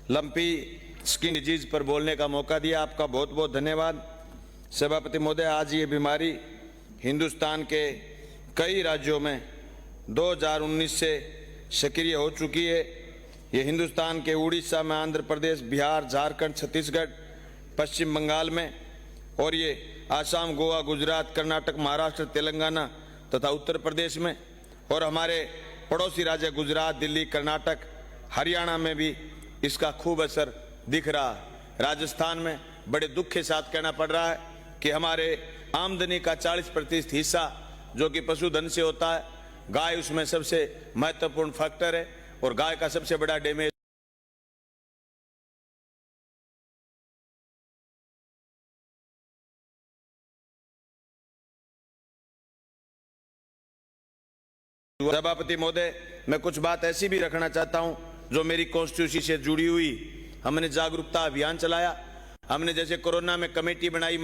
Lumpy skin disease पर बोलने का मौका दिया। आपका बहुत बहुत धन्यवाद। सभापति महोदय, आज ये बीमारी हिंदुस्तान के कई राज्यों में 2019 से सक्रिय हो चुकी है। ये हिंदुस्तान के उड़ीसा में, आंध्र प्रदेश, बिहार, झारखंड, छत्तीसगढ़, पश्चिम बंगाल में, और ये आसाम, गोवा, गुजरात, कर्नाटक, महाराष्ट्र, तेलंगाना तथा उत्तर प्रदेश में, और हमारे पड़ोसी राज्य गुजरात, दिल्ली, कर्नाटक, हरियाणा में भी इसका खूब असर दिख रहा है। राजस्थान में बड़े दुख के साथ कहना पड़ रहा है कि हमारे आमदनी का 40% हिस्सा जो कि पशुधन से होता है, गाय उसमें सबसे महत्वपूर्ण फैक्टर है, और गाय का सबसे बड़ा डैमेज सभापति महोदय, मैं कुछ बात ऐसी भी रखना चाहता हूं जो मेरी कॉन्स्टिट्यूंसी से जुड़ी हुई। हमने जागरूकता अभियान चलाया, हमने जैसे कोरोना में कमेटी बनाई,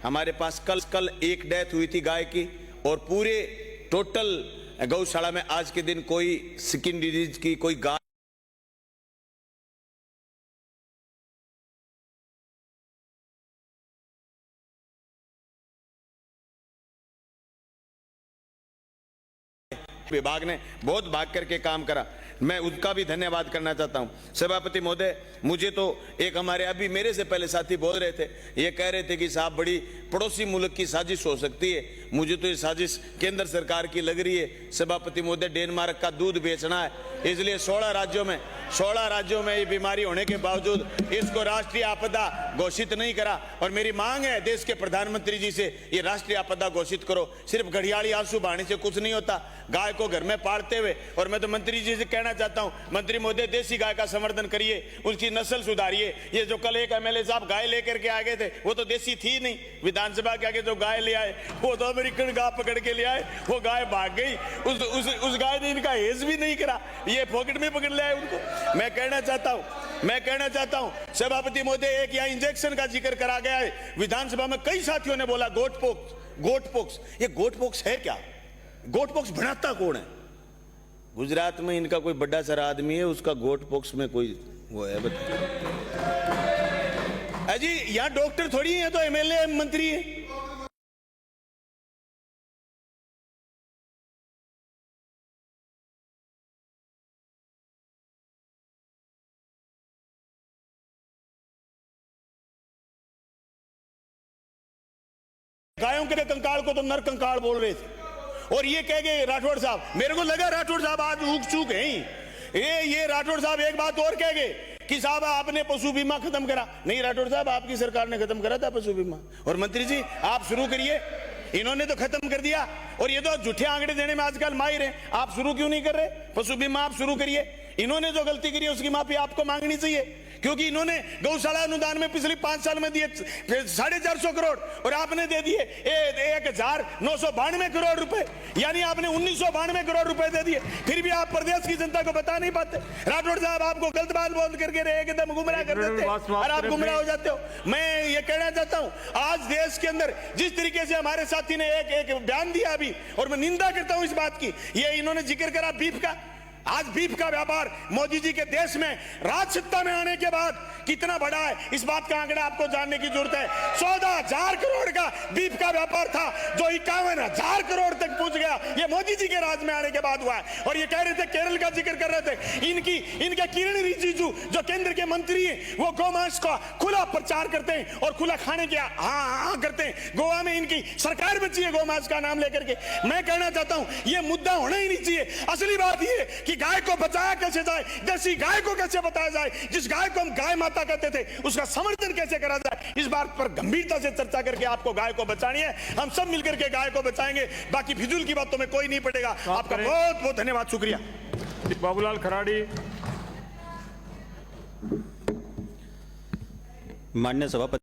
हमारे पास कल एक डेथ हुई थी गाय की, और पूरे टोटल गौशाला में आज के दिन कोई स्किन डिजीज की कोई गाय विभाग ने बहुत भाग करके काम करा, मैं उसका भी धन्यवाद करना चाहता हूं। सभापति महोदय, मुझे तो एक हमारे अभी मेरे से पहले साथी बोल रहे थे, ये कह रहे थे कि साहब बड़ी पड़ोसी मुल्क की साजिश हो सकती है। मुझे तो ये साजिश केंद्र सरकार की लग रही है। सभापति महोदय, डेनमार्क का दूध बेचना है, इसलिए 16 राज्यों में ये बीमारी होने के बावजूद इसको राष्ट्रीय आपदा घोषित नहीं करा। और मेरी मांग है देश के प्रधानमंत्री जी से, ये राष्ट्रीय आपदा घोषित करो। सिर्फ घड़ियाली आंसू बहाने से कुछ नहीं होता, गाय को घर में पालते हुए। और मैं तो मंत्री जी से कहना चाहता हूं, मंत्री महोदय, देसी गाय का संवर्धन करिए, उसकी नस्ल सुधारिए। ये जो कल एक एमएलए साहब गाय लेकर के आ गए थे, वो तो देसी थी नहीं। विधानसभा के आगे जो गाय ले आए वो तो अमेरिकन गाय पकड़ के ले आए, वो गाय भाग गई। उस गाय ने इनका हेज भी नहीं करा, ये पॉकेट में पकड़ ले आए उनको। मैं कहना चाहता हूं सभापति महोदय, एक यहाँ इंजेक्शन का जिक्र करा गया है विधानसभा में, कई साथियों ने बोला गोट पोक्स। ये गोट पोक्स है क्या? गोट पोक्स बनाता कौन है? गुजरात में इनका कोई बड़ा सारा आदमी है, उसका गोट पोक्स में कोई वो है, जी यहाँ डॉक्टर थोड़ी है, तो एमएलए मंत्री है। गायों के कंकाल को तो नर कंकाल बोल रहे थे, और ये कह गए राठौड़ साहब, मेरे को लगा राठौड़ साहब आज ऊक चूक है ही। ये राठौड़ साहब एक बात और कह गए कि साहब आपने पशु बीमा खत्म करा। नहीं राठौड़ साहब, आपकी सरकार ने खत्म करा था पशु बीमा, और मंत्री जी आप शुरू करिए। इन्होंने तो खत्म कर दिया, और ये तो झूठे आंकड़े देने में आजकल माहिर हैं। आप शुरू क्यों नहीं कर रहे? पशु बीमा आप शुरू करिए। इन्होंने जो गलती करी है उसकी माफी आपको मांगनी चाहिए, क्योंकि इन्होंने गौशाला अनुदान में पिछले 5 साल में दिए 450 करोड़, और आपने दे दिए 1992 करोड़ रुपए, यानी आपने 1992 करोड़ रुपए दे दिए। फिर भी आप प्रदेश की जनता को बता नहीं पाते। राठौड़ साहब आपको गलत बात बोल करके एकदम गुमराह कर देते हैं, और आप गुमराह हो जाते हो। मैं ये कहना चाहता हूं, आज देश के अंदर जिस तरीके से हमारे साथी ने एक बयान दिया अभी, और मैं निंदा करता हूं इस बात की, ये इन्होंने जिक्र करा बीफ का। आज बीफ का व्यापार मोदी जी के देश में राज सत्ता में आने के बाद कितना बड़ा है, इस बात का आंकड़ा आपको जानने की जरूरत है। 14,000 करोड़ का बीफ का व्यापार था, जो 51,000 करोड़ तक पहुंच गया, ये मोदी जी के राज में आने के बाद हुआ है। और ये कह रहे थे, केरल का जिक्र कर रहे थे, इनके किरण रिजिजू जो केंद्र के मंत्री हैं, वो गौमांस का खुला प्रचार करते हैं और खुला खाने के हाँ करते हैं। गोवा में इनकी सरकार बची है गौमांस का नाम लेकर के। मैं कहना चाहता हूं, ये मुद्दा होना ही नहीं चाहिए। असली बात ये कि गाय को बचाया कैसे जाए, देसी गाय को कैसे बताया जाए, जिस गाय को हम गाय माता कहते थे उसका संवर्धन कैसे करा जाए, इस बात पर गंभीरता से चर्चा करके आपको गाय को बचानी है। हम सब मिलकर के गाय को बचाएंगे, बाकी फिजूल की बातों में कोई नहीं पड़ेगा। आपका बहुत बहुत धन्यवाद, शुक्रिया। बाबूलाल खराड़ी। माननीय सभापति।